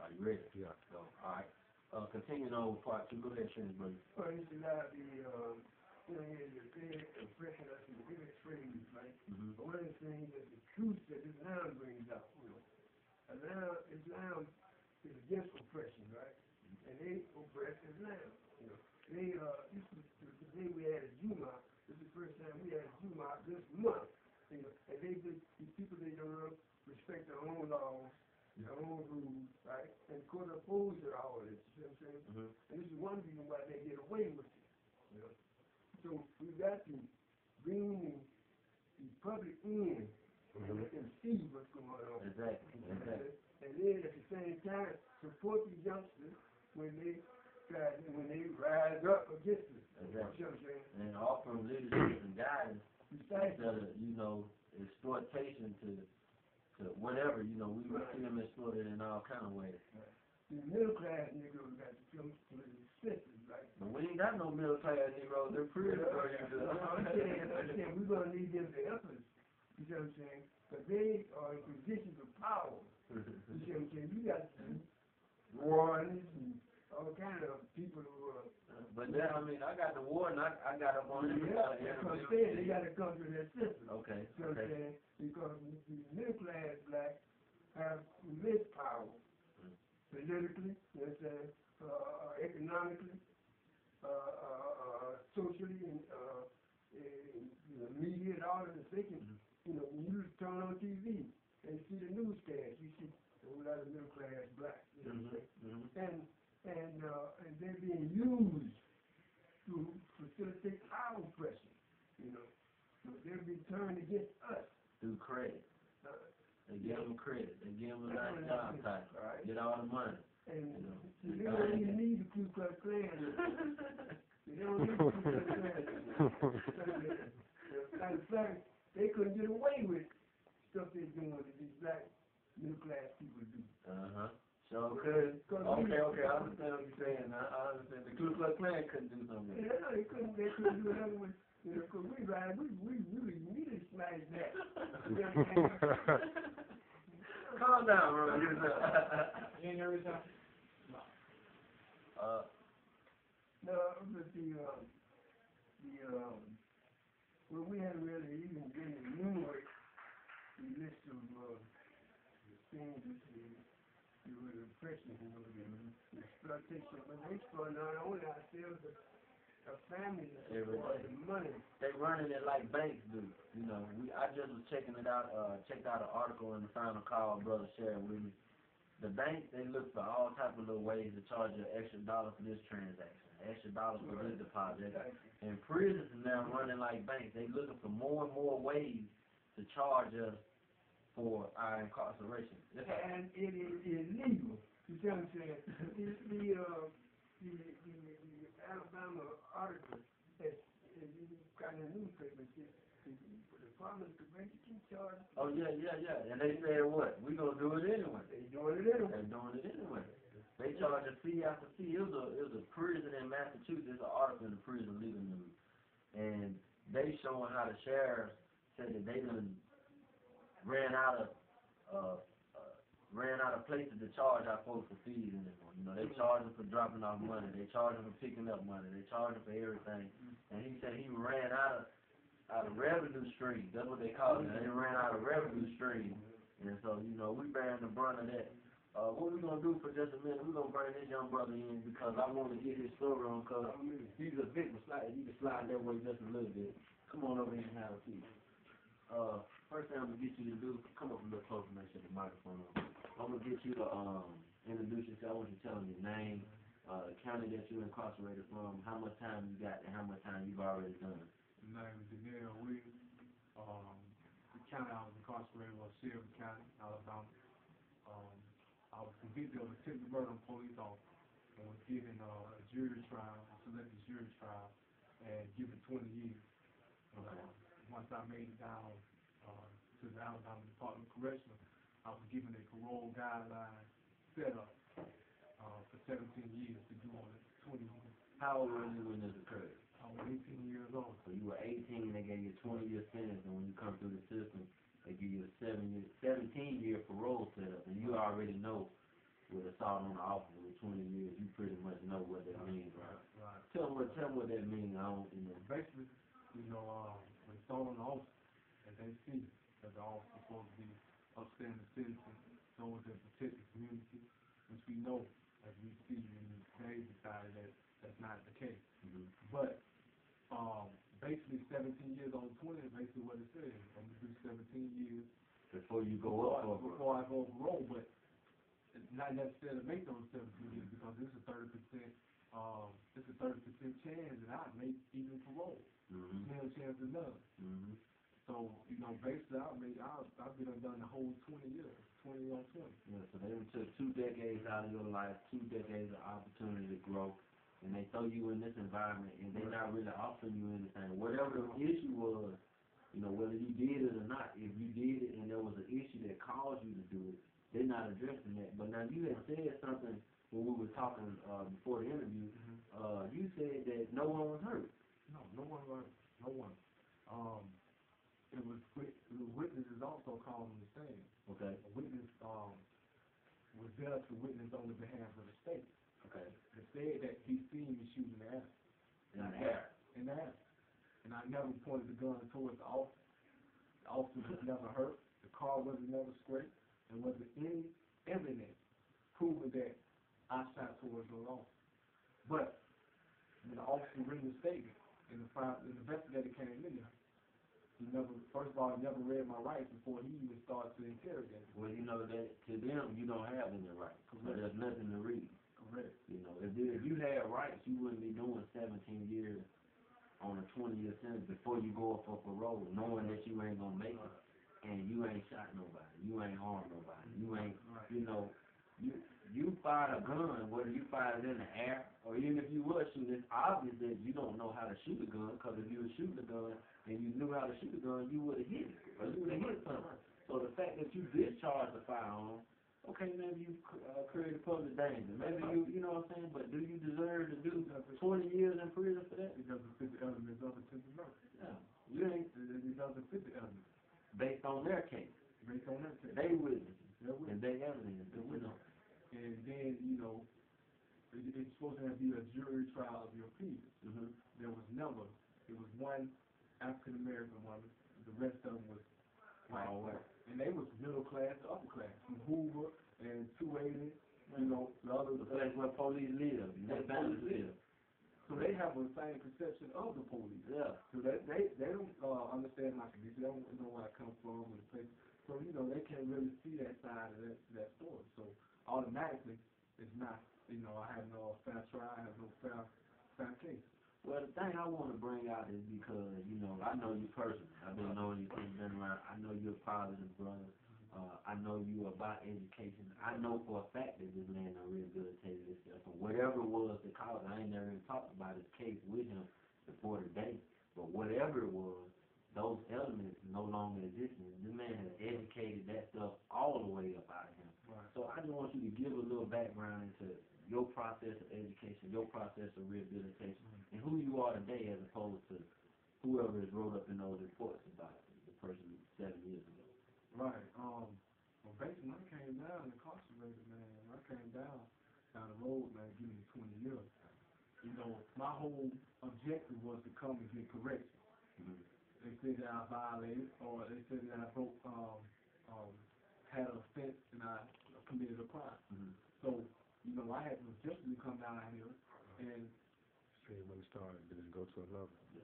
Are you ready? Yeah. So, all right. Continuing on with part 2. Go ahead, finish, brother. Well, it's allowed the, the oppression us in the big extremes, right? But one of the things that the truth that Islam brings out, Islam is against oppression, right? And they oppress Islam. They, this is the day we had a Juma. This is the first time we had a Juma this month. And these people, they don't respect their own laws, their own rules, right? And of course, opposed to all of this, you know what I'm saying? And this is one reason why they get away with it, So we've got to bring the public in and see what's going on. Exactly. And then at the same time, support the youngsters when they rise up against it. Exactly. You know what I'm saying? And offering leadership and guidance Precisely. instead of, exploitation to whatever, we see them exploited in all kind of ways. The middle class Negroes got to come to the senses, right? But we ain't got no middle class Negroes. They're pretty I'm saying we're going to need them to help us. You know what I'm saying? But they are in positions of power. You know what I'm saying? You got warrants and all kind of people who are. But then, I got the war and I got up on it. Yeah, that's what I'm saying. They got to come to their system. Okay. You know what I'm saying? Because the middle class blacks have immense power. Politically, you know what I'm saying? Economically, socially, and media and all of this. They can, when you turn on TV and see the newscast, you see a whole lot of middle class blacks. You know what I'm saying? And they're being used to facilitate our oppression. So they're being turned against us. Through credit. They give them credit. They give them a nice job title. Right. Get all the money. And they don't even need the Ku Klux Klan. They don't need the Ku Klux Klan. Matter of fact, they couldn't get away with stuff they're doing that these black middle class people do. So could. Okay, I understand what you're saying. I understand. The Ku Klux Klan couldn't do something. Yeah, they couldn't do another one. Because we really need to smash that. Calm down, bro. You ain't every time? No, but well, we haven't really even been enumerate the list of things that the oppression, the exploitation, but they exploit not only ourselves, but our families, the money. They running it like banks do. I just was checking it out. Checked out an article in the Final Call, brother shared with me. The banks, they look for all type of little ways to charge you an extra dollar for this transaction, extra dollar for this deposit. And prisons now running like banks. They looking for more and more ways to charge us for our incarceration. And it is illegal. You see what I'm saying? The Alabama article has got in the newspaper. The Department of Correction charge. Oh yeah. And they said what? We gonna do it anyway. They doing it anyway. They charge a fee after fee. It was a prison in Massachusetts. There's an article in the Prison Legal News, and they showing how the sheriff said that they done ran out of places to charge our folks for fees anymore. They charge them for dropping off money. They charge them for picking up money. They charge them for everything. And he said he ran out of revenue stream. That's what they call it. They ran out of revenue stream. And so, we bearing the brunt of that. What we going to do for just a minute, we're going to bring this young brother in because I want to get his story on because he's a victim. You can slide that way just a little bit. Come on over here and have a seat. First thing I'm going to get you to do, come up a little closer and make sure the microphone on. I'm going to get you to introduce yourself. I want you to tell them your name, the county that you're incarcerated from, how much time you got, and how much time you've already done. My name is Nell. The county I was incarcerated was Yuseph County, Alabama. I was convicted of attempted murder on a police officer and was given a jury trial, a selected jury trial, and given 20 years. Once I made it down to the Alabama Department of Corrections, I was given a parole guideline set up for 17 years to do on it 20 years. How old were you when this occurred? I was 18 years old. So you were 18, they gave you a 20-year sentence, and when you come through the system, they give you a 17-year parole setup, and you already know with assault on the officer with 20 years, you pretty much know what that means, right? Right. Tell me what that means. I don't, you know. Basically, when assault on the officer, and they see that the officer is supposed to be upstanding citizen, those that protect the community, which we know, as we see in today's society, that that's not the case. Mm-hmm. But basically 17 years on 20 is basically what it says. I'm going to do 17 years Before you go up for before I go parole, but not necessarily make those 17 years because this is 30%. It's a 30% chance that I make even parole. Mm-hmm. Small chance of none. Mm-hmm. So basically, I've been done the whole 20 years, 20 on 20. Yeah, so they took 2 decades out of your life, 2 decades of opportunity to grow, and they throw you in this environment, and they're not really offering you anything. Whatever the issue was, whether you did it or not, if you did it and there was an issue that caused you to do it, they're not addressing that. But now you had said something when we were talking before the interview. You said that no one was hurt. No one was hurt. No one. It was witnesses also called on the stand. Okay. A witness was there to witness on the behalf of the state. Okay. They said that he seen me shooting the air. In the air. In the air. And I never pointed the gun towards the officer. The officer was never hurt. The car wasn't never scraped. There wasn't any evidence proving that I shot towards the officer. But when the officer read the statement and the investigator came in there, first of all, he never read my rights before he even started to interrogate me. Well, that to them, you don't have any rights. So there's nothing to read. Correct. If you had rights, you wouldn't be doing 17 years on a 20-year sentence before you go up for parole, knowing that you ain't gonna make it, and you ain't shot nobody, you ain't harmed nobody, you ain't, you fired a gun, whether you fired it in the air, or even if you were shooting, it's obvious that you don't know how to shoot a gun, because if you were shooting a gun and you knew how to shoot a gun, you would have hit it, or you would have hit something. So the fact that you discharged the firearm, okay, maybe you created public danger. Maybe you know what I'm saying? But do you deserve to do 20 years in prison for that? It doesn't fit the elements of attempted murder. Yeah. You ain't. It doesn't fit the elements. Based on their case. Based on their case. They witnesses. And they evidence. And then, it's supposed to be a jury trial of your peers. Mm-hmm. There was never. It was one African-American woman. The rest of them was white. And they was middle class to upper class. From Hoover and 280, the other place where police live. They live. So they have the same perception of the police. Yeah. So they don't understand my condition. They don't know where I come from and the place. So they can't really see that side of that story. So automatically, it's not. I have no fair trial. I have no fair case. Well, the thing I want to bring out is because, I know you personally. I've been knowing you since you've been around. I know you're a positive brother. I know you about education. I know for a fact that this man done rehabilitated himself. And whatever it was the cause, I ain't never even talked about his case with him before today. But whatever it was, those elements no longer exist. This man has educated that stuff all the way up out of him. Right. So I just want you to give a little background into your process of education, your process of rehabilitation, and who you are today as opposed to whoever is wrote up in those reports about the person 7 years ago. Right. Well, basically, when I came down incarcerated, man, when I came down the road, man, giving me 20 years, my whole objective was to come and get correction. Mm-hmm. They said that I violated, or they said that I broke, had an offense, and I committed a crime. Mm-hmm. So, I had to just come down here and See, when it started, did it go to a level? Yeah.